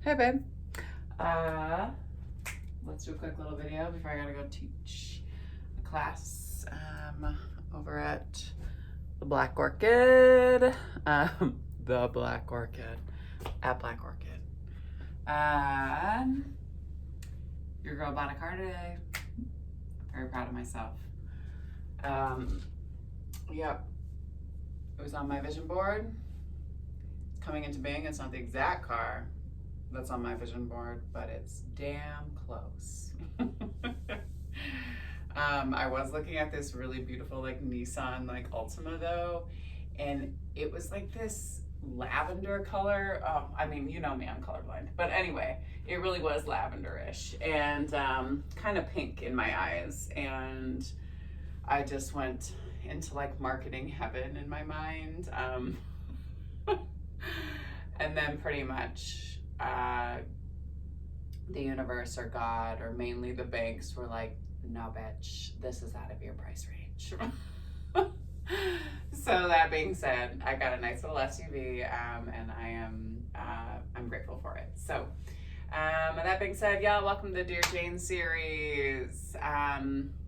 Hey, babe. Uh, let's do a quick little video before I gotta go teach a class over at the Black Orchid. The Black Orchid. At Black Orchid. Your girl bought a car today. Very proud of myself. Yep. It was on my vision board. It's coming into being. It's not the exact car that's on my vision board, but it's damn close. I was looking at this really beautiful like Nissan like Altima though, and it was like this lavender color. I mean, you know me, I'm colorblind, but anyway, it really was lavenderish and kind of pink in my eyes, and I just went into like marketing heaven in my mind, and then pretty much the universe or God or mainly the banks were like, no bitch, this is out of your price range. So that being said, I got a nice little SUV, and I'm grateful for it. So that being said, y'all, welcome to the Dear Jane series.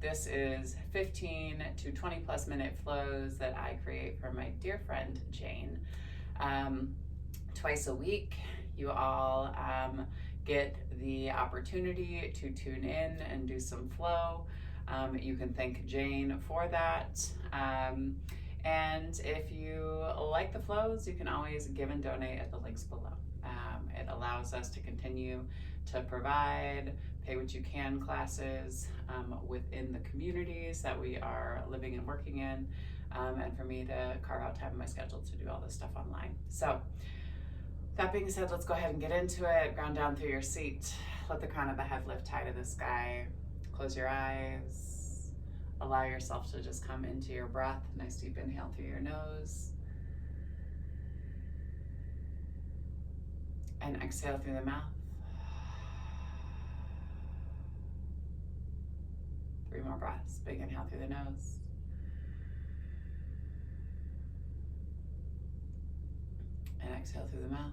This is 15 to 20 plus minute flows that I create for my dear friend Jane. Twice a week, you all get the opportunity to tune in and do some flow. You can thank Jane for that. And if you like the flows, you can always give and donate at the links below. It allows us to continue to provide pay what you can classes within the communities that we are living and working in, and for me to carve out time in my schedule to do all this stuff online. So that being said, let's go ahead and get into it. Ground down through your seat. Let the crown of the head lift high to the sky. Close your eyes. Allow yourself to just come into your breath. Nice deep inhale through your nose. And exhale through the mouth. 3 more breaths. Big inhale through the nose. And exhale through the mouth.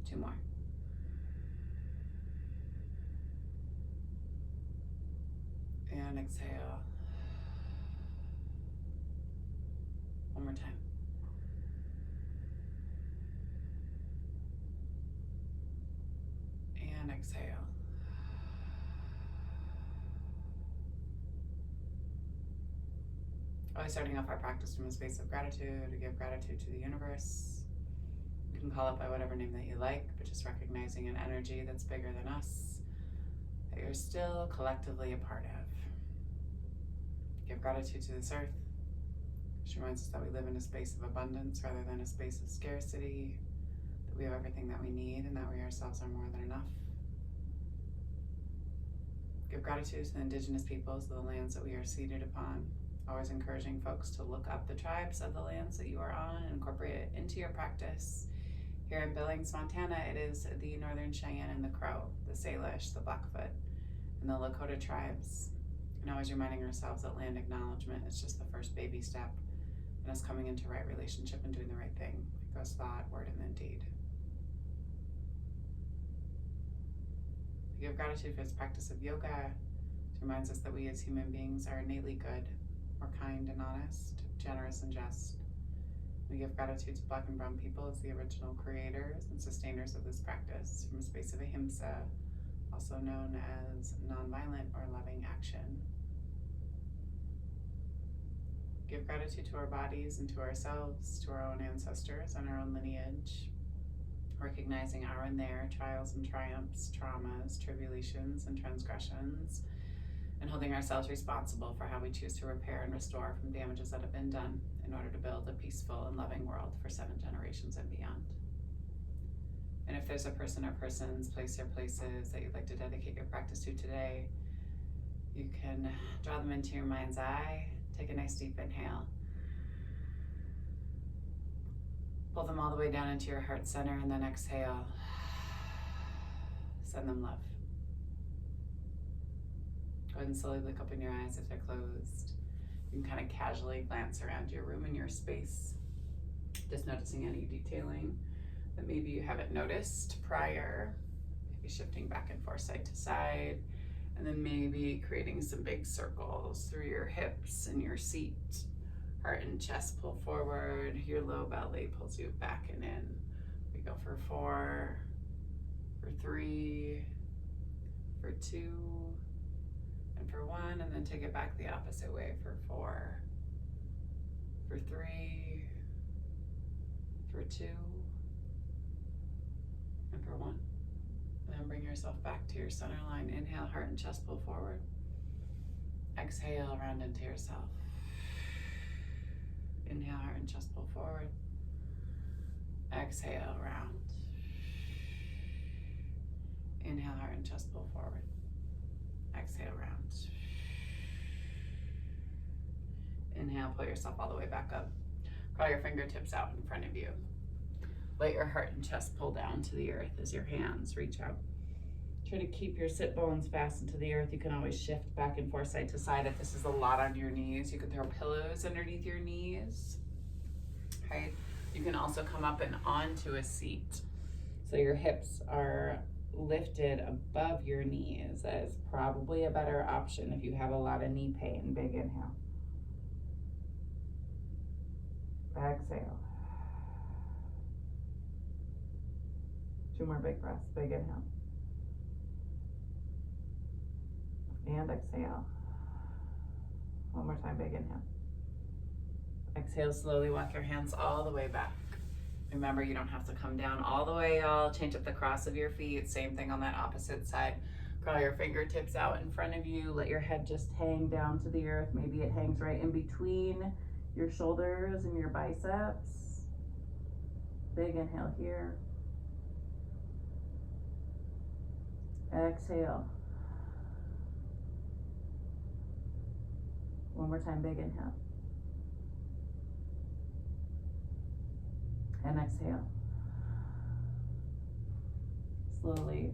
2 more. And exhale. 1 more time. And exhale. Always starting off our practice from a space of gratitude, to give gratitude to the universe. You can call it by whatever name that you like, but just recognizing an energy that's bigger than us, that you're still collectively a part of. Give gratitude to this earth, which reminds us that we live in a space of abundance rather than a space of scarcity, that we have everything that we need and that we ourselves are more than enough. Give gratitude to the indigenous peoples of the lands that we are seated upon. Always encouraging folks to look up the tribes of the lands that you are on and incorporate it into your practice. Here in Billings, Montana, it is the Northern Cheyenne and the Crow, the Salish, the Blackfoot, and the Lakota tribes. And always reminding ourselves that land acknowledgement is just the first baby step in us coming into right relationship and doing the right thing. It goes thought, word, and then deed. We give gratitude for this practice of yoga. It reminds us that we as human beings are innately good. We're kind and honest, generous and just. We give gratitude to Black and Brown people as the original creators and sustainers of this practice from a space of ahimsa, also known as nonviolent or loving action. Give gratitude to our bodies and to ourselves, to our own ancestors and our own lineage, recognizing our and their trials and triumphs, traumas, tribulations, and transgressions, and holding ourselves responsible for how we choose to repair and restore from damages that have been done in order to build a peaceful and loving world for 7 generations and beyond. And if there's a person or persons, place or places that you'd like to dedicate your practice to today, you can draw them into your mind's eye, take a nice deep inhale, pull them all the way down into your heart center, and then exhale, send them love. Go ahead and slowly look up in your eyes if they're closed. You can kind of casually glance around your room and your space. Just noticing any detailing that maybe you haven't noticed prior. Maybe shifting back and forth side to side. And then maybe creating some big circles through your hips and your seat. Heart and chest pull forward. Your low belly pulls you back and in. We go for 4, for 3, for 2, and for 1. And then take it back the opposite way for 4, for 3, for 2, and for 1. And then bring yourself back to your center line. Inhale, heart and chest pull forward. Exhale, round into yourself. Inhale, heart and chest pull forward. Exhale, round. Inhale, heart and chest pull forward. Exhale, round. Inhale, pull yourself all the way back up. Crawl your fingertips out in front of you. Let your heart and chest pull down to the earth as your hands reach out. Try to keep your sit bones fastened to the earth. You can always shift back and forth side to side if this is a lot on your knees. You can throw pillows underneath your knees. Right? You can also come up and onto a seat. So your hips are lifted above your knees. That is probably a better option if you have a lot of knee pain. Big inhale. Exhale. 2 more big breaths. Big inhale. And exhale. 1 more time, big inhale. Exhale, slowly walk your hands all the way back. Remember, you don't have to come down all the way, y'all. Change up the cross of your feet. Same thing on that opposite side. Crawl your fingertips out in front of you. Let your head just hang down to the earth. Maybe it hangs right in between your shoulders and your biceps. Big inhale here. Exhale. 1 more time, big inhale. And exhale. Slowly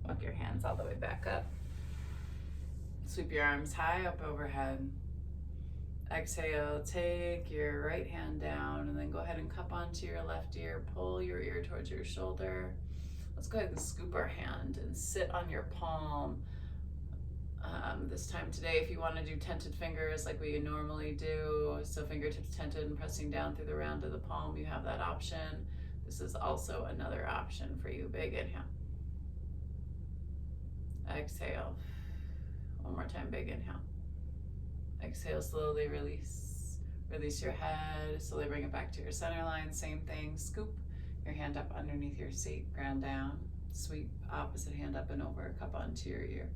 walk your hands all the way back up. Sweep your arms high up overhead. Exhale, take your right hand down and then go ahead and cup onto your left ear. Pull your ear towards your shoulder. Let's go ahead and scoop our hand and sit on your palm. This time today, if you want to do tented fingers like we normally do, so fingertips tented and pressing down through the round of the palm, you have that option. This is also another option for you. Big inhale. Exhale. 1 more time, big inhale. Exhale, slowly release. Release your head, slowly bring it back to your center line. Same thing, scoop your hand up underneath your seat, ground down. Sweep opposite hand up and over, cup onto your ear.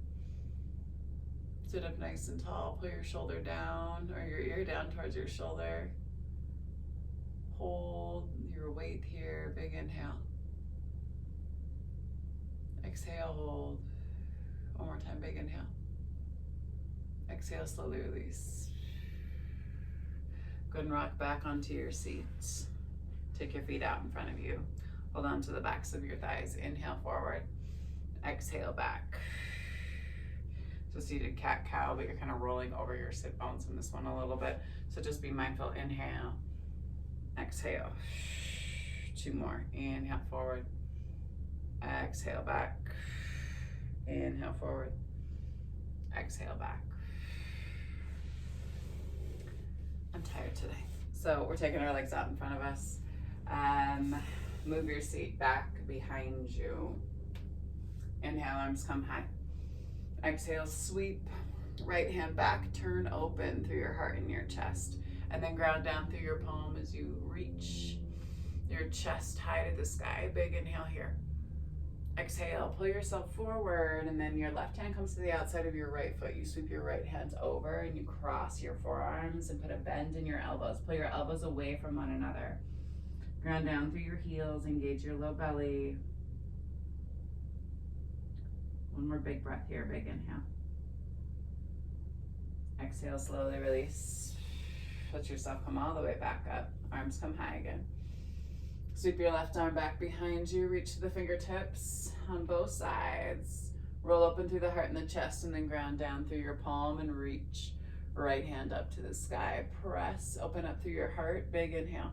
Sit up nice and tall, pull your shoulder down or your ear down towards your shoulder. Hold your weight here, big inhale. Exhale, hold. 1 more time, big inhale. Exhale, slowly release. Go ahead and rock back onto your seat. Take your feet out in front of you. Hold on to the backs of your thighs. Inhale forward. Exhale back. So seated cat-cow, but you're kind of rolling over your sit bones in this one a little bit. So just be mindful. Inhale. Exhale. 2 more. Inhale forward. Exhale back. Inhale forward. Exhale back. I'm tired today. So we're taking our legs out in front of us. Move your seat back behind you. Inhale, arms come high. Exhale, sweep right hand back, turn open through your heart and your chest, and then ground down through your palm as you reach your chest high to the sky. Big inhale here. Exhale, pull yourself forward, and then your left hand comes to the outside of your right foot. You sweep your right hand over and you cross your forearms and put a bend in your elbows. Pull your elbows away from one another. Ground down through your heels, engage your low belly. 1 more big breath here, big inhale. Exhale, slowly release. Let yourself come all the way back up. Arms come high again. Sweep your left arm back behind you, reach to the fingertips on both sides. Roll open through the heart and the chest, and then ground down through your palm and reach right hand up to the sky. Press, open up through your heart, big inhale.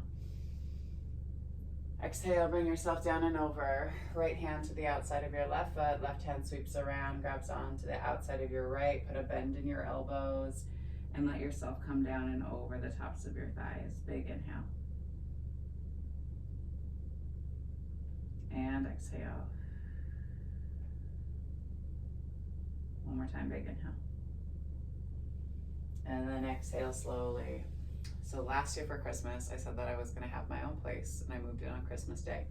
Exhale, bring yourself down and over. Right hand to the outside of your left foot. Left hand sweeps around, grabs onto the outside of your right. Put a bend in your elbows and let yourself come down and over the tops of your thighs. Big inhale. And exhale. One more time, big inhale. And then exhale slowly. So last year for Christmas, I said that I was gonna have my own place, and I moved in on Christmas Day.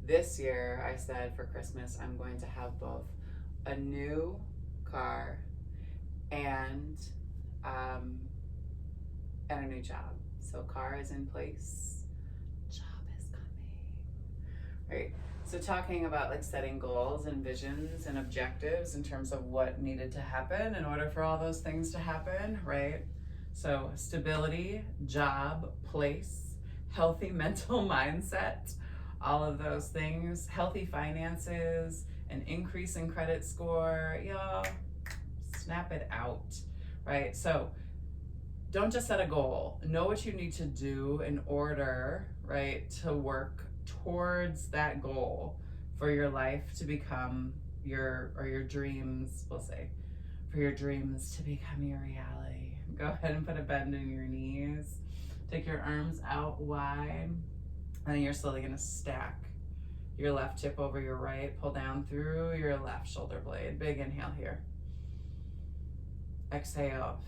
This year, I said for Christmas, I'm going to have both a new car and a new job. So car is in place, job is coming, right? So talking about like setting goals and visions and objectives in terms of what needed to happen in order for all those things to happen, right? So stability, job, place, healthy mental mindset, all of those things, healthy finances, an increase in credit score, y'all, snap it out, right? So don't just set a goal. Know what you need to do in order, right, to work towards that goal for your life to become your dreams, we'll say, for your dreams to become your reality. Go ahead and put a bend in your knees. Take your arms out wide, and then you're slowly gonna stack your left hip over your right. Pull down through your left shoulder blade. Big inhale here. Exhale.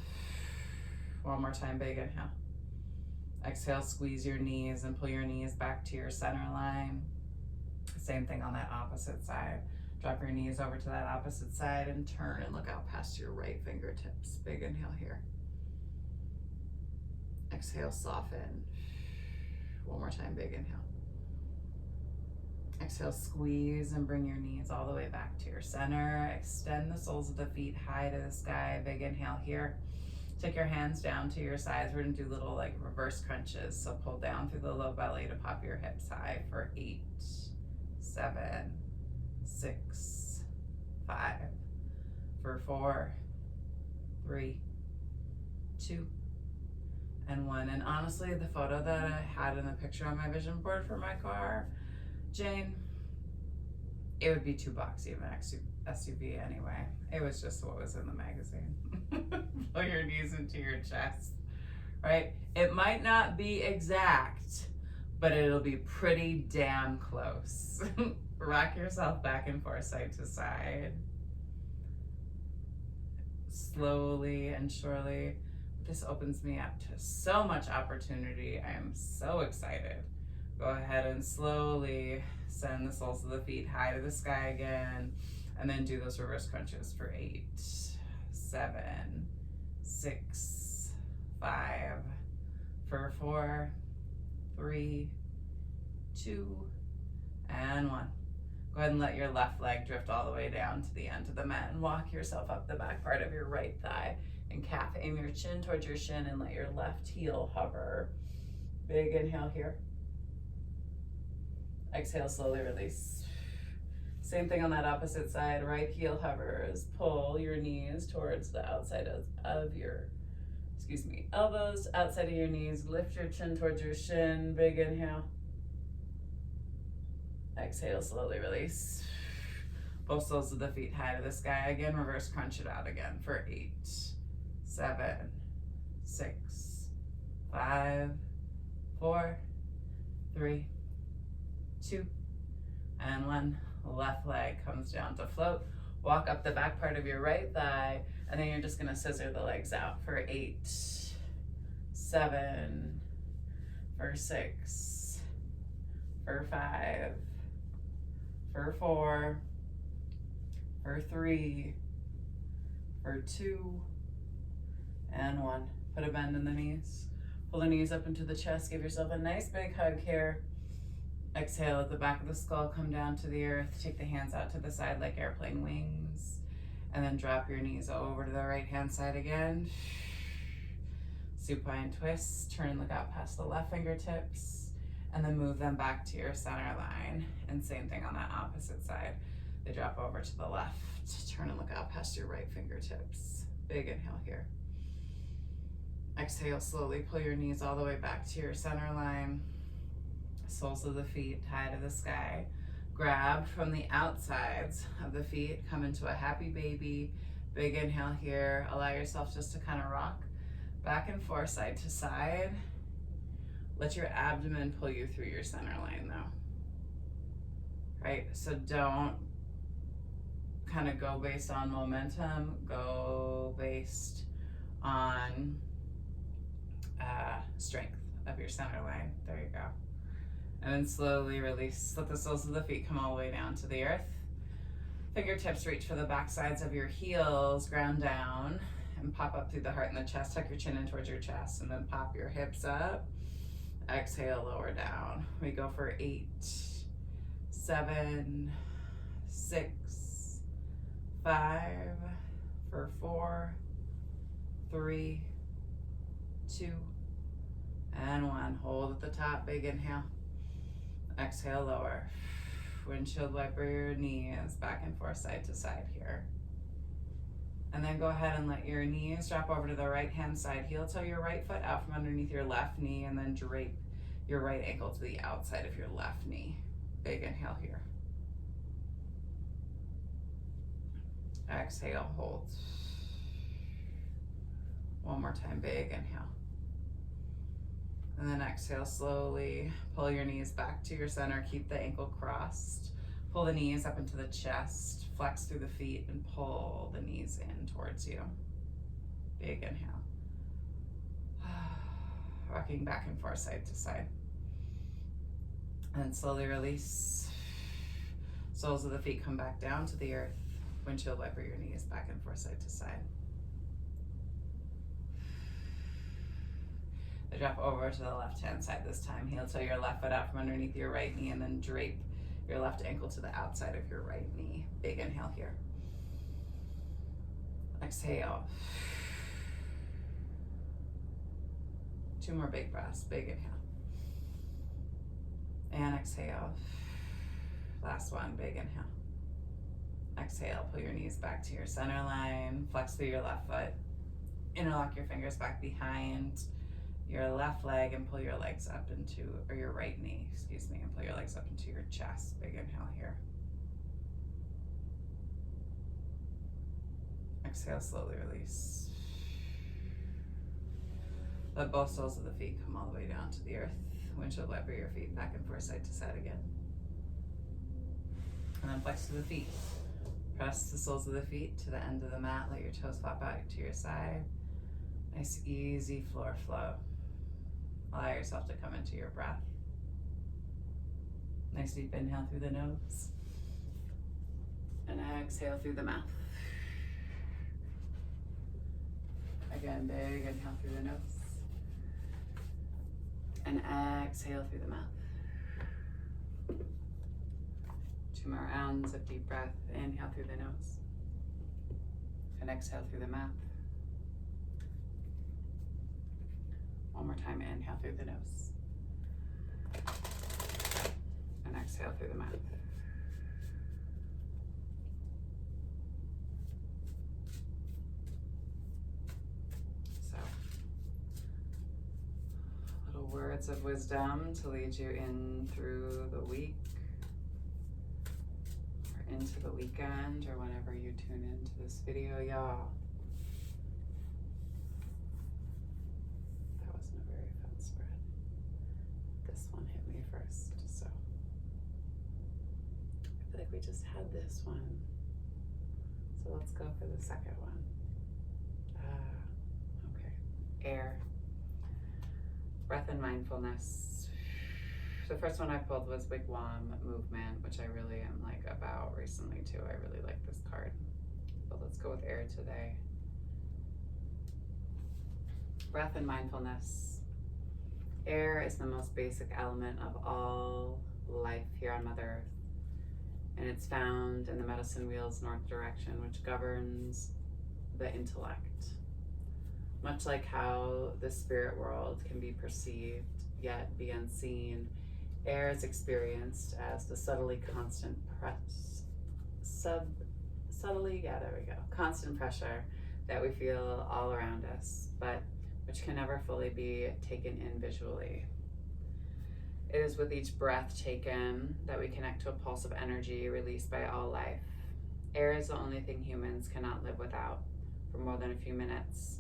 One more time, big inhale. Exhale, squeeze your knees and pull your knees back to your center line. Same thing on that opposite side. Drop your knees over to that opposite side and turn and look out past your right fingertips. Big inhale here. Exhale, soften. One more time, big inhale. Exhale, squeeze and bring your knees all the way back to your center. Extend the soles of the feet high to the sky. Big inhale here. Take your hands down to your sides. We're gonna do little like reverse crunches. So pull down through the low belly to pop your hips high for 8, 7, 6, 5, for 4, 3, 2, and 1. And honestly, the photo that I had in the picture on my vision board for my car, Jane, it would be $2 even SUV anyway. It was just what was in the magazine. Pull your knees into your chest, right? It might not be exact, but it'll be pretty damn close. Rock yourself back and forth, side to side. Slowly and surely. This opens me up to so much opportunity. I am so excited. Go ahead and slowly send the soles of the feet high to the sky again, and then do those reverse crunches for 8, 7, 6, 5, for 4, 3, 2, and 1. Go ahead and let your left leg drift all the way down to the end of the mat and walk yourself up the back part of your right thigh and calf. Aim your chin towards your shin and let your left heel hover. Big inhale here. Exhale, slowly release. Same thing on that opposite side. Right heel hovers. Pull your knees towards the outside of your, elbows, outside of your knees. Lift your chin towards your shin. Big inhale. Exhale, slowly release. Both soles of the feet high to the sky again. Reverse crunch it out again for 8, 7, 6, 5, 4, 3, 2, and 1. Left leg comes down to float. Walk up the back part of your right thigh, and then you're just gonna scissor the legs out for 8, 7, for 6, for 5, for 4, for 3, for 2, and 1. Put a bend in the knees. Pull the knees up into the chest. Give yourself a nice big hug here. Exhale at the back of the skull, come down to the earth. Take the hands out to the side like airplane wings. And then drop your knees over to the right hand side again. Supine twist. Turn and look out past the left fingertips. And then move them back to your center line. And same thing on that opposite side. They drop over to the left. Turn and look out past your right fingertips. Big inhale here. Exhale, slowly pull your knees all the way back to your center line. soles of the feet high to the sky. Grab from the outsides of the feet, come into a happy baby. Big inhale here. Allow yourself just to kind of rock back and forth, side to side. Let your abdomen pull you through your center line though. Right? So don't kind of go based on momentum, go based on strength of your center line. There you go. And then slowly release. Let the soles of the feet come all the way down to the earth. Fingertips reach for the back sides of your heels, ground down, and pop up through the heart and the chest. Tuck your chin in towards your chest, and then pop your hips up. Exhale, lower down. We go for 8, 7, 6, 5, for 4, 3, 2, and 1. Hold at the top, big inhale. Exhale, lower. Windshield wiper your knees back and forth, side to side here. And then go ahead and let your knees drop over to the right hand side. Heel toe your right foot out from underneath your left knee, and then drape your right ankle to the outside of your left knee. Big inhale here. Exhale, hold. One more time, big inhale. And then exhale, slowly pull your knees back to your center. Keep the ankle crossed. Pull the knees up into the chest. Flex through the feet and pull the knees in towards you. Big inhale. Rocking back and forth, side to side. And slowly release. Soles of the feet come back down to the earth. Windshield wiper your knees back and forth, side to side. Drop over to the left hand side this time. Heel toe your left foot out from underneath your right knee, and then drape your left ankle to the outside of your right knee. Big inhale here. Exhale. 2 more big breaths. Big inhale. And exhale. Last one. Big inhale. Exhale. Pull your knees back to your center line. Flex through your left foot. Interlock your fingers back behind your left leg and pull your legs up into, or your right knee, excuse me, and pull your legs up into your chest. Big inhale here. Exhale, slowly release. Let both soles of the feet come all the way down to the earth. Windshield wiper your feet back and forth, side to side again. And then flex to the feet. Press the soles of the feet to the end of the mat. Let your toes flop out to your side. Nice, easy floor flow. Allow yourself to come into your breath. Nice deep inhale through the nose. And exhale through the mouth. Again, big inhale through the nose. And exhale through the mouth. 2 more rounds of deep breath. Inhale through the nose. And exhale through the mouth. One more time, inhale through the nose. And exhale through the mouth. So, little words of wisdom to lead you in through the week, or into the weekend, or whenever you tune into this video, y'all. First, so I feel like we just had this one, so let's go for the second one. Okay, air, breath and mindfulness. The first one I pulled was wigwam movement, which I really am like about recently too. I really like this card, but let's go with air today. Breath and mindfulness. Air is the most basic element of all life here on Mother Earth, and it's found in the medicine wheel's north direction, which governs the intellect. Much like how the spirit world can be perceived yet be unseen, air is experienced as the subtly constant constant pressure that we feel all around us, but which can never fully be taken in visually. It is with each breath taken that we connect to a pulse of energy released by all life. Air is the only thing humans cannot live without for more than a few minutes.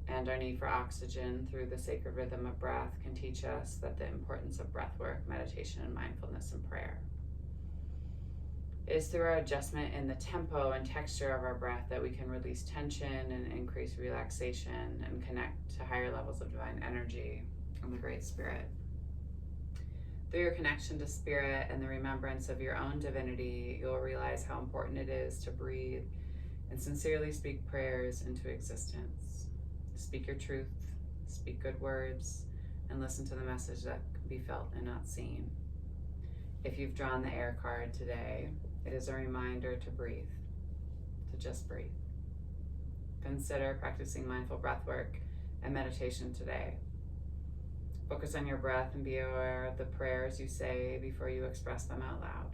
And our need for oxygen through the sacred rhythm of breath can teach us that the importance of breath work, meditation, and mindfulness and prayer. It is through our adjustment in the tempo and texture of our breath that we can release tension and increase relaxation and connect to higher levels of divine energy from the Great Spirit. Through your connection to Spirit and the remembrance of your own divinity, you'll realize how important it is to breathe and sincerely speak prayers into existence. Speak your truth, speak good words, and listen to the message that can be felt and not seen. If you've drawn the air card today, it is a reminder to breathe, to just breathe. Consider practicing mindful breath work and meditation today. Focus on your breath and be aware of the prayers you say before you express them out loud.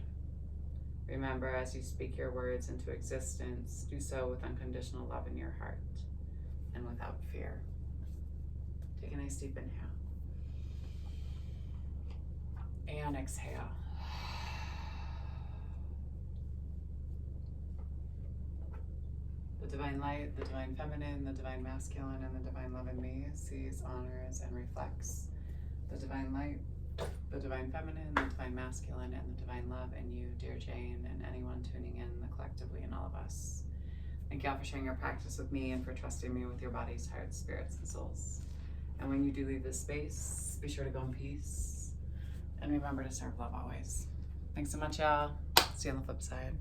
Remember, as you speak your words into existence, do so with unconditional love in your heart and without fear. Take a nice deep inhale. And exhale. The divine light, the divine feminine, the divine masculine, and the divine love in me sees, honors, and reflects the divine light, the divine feminine, the divine masculine, and the divine love in you, dear Jane, and anyone tuning in collectively in all of us. Thank y'all for sharing your practice with me and for trusting me with your bodies, hearts, spirits, and souls. And when you do leave this space, be sure to go in peace and remember to serve love always. Thanks so much, y'all. See you on the flip side.